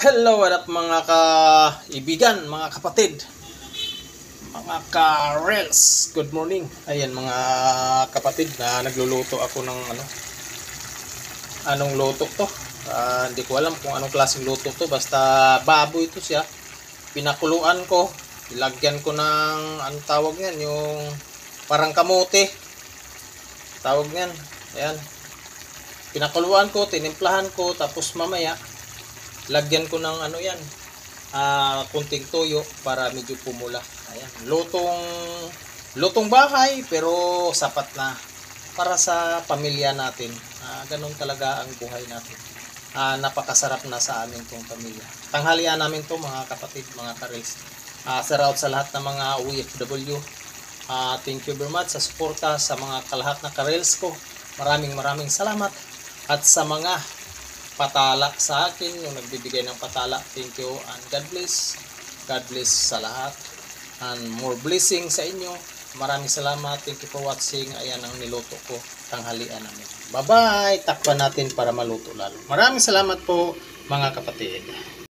Hello, what up mga kaibigan, mga kapatid, mga ka-rels. Good morning. Ayan mga kapatid, na nagluluto ako ng anong luto to. Hindi ko alam kung anong klaseng luto to. Basta baboy ito siya. Pinakuluan ko. Ilagyan ko ng anong tawag niyan, yung parang kamote. Tawag niyan. Ayan. Pinakuluan ko, tinimplahan ko, tapos mamaya lagyan ko ng kunting toyo para medyo pumula. Ayan, lutong bahay pero sapat na para sa pamilya natin. Ganun talaga ang buhay natin. Napakasarap na sa amin tong pamilya. Tanghalian namin to mga kapatid, mga karels. Shout out sa lahat ng mga OFW. Thank you very much sa suporta sa mga kalahat na karels ko. Maraming salamat. At sa mga patala sa akin, yung nagbibigay ng patala, thank you and God bless. God bless sa lahat and more blessing sa inyo. Maraming salamat. Thank you for watching. Ayan ang niluto ko, tanghalian namin. Bye bye. Takpan natin para maluto lalo. Maraming salamat po mga kapatid.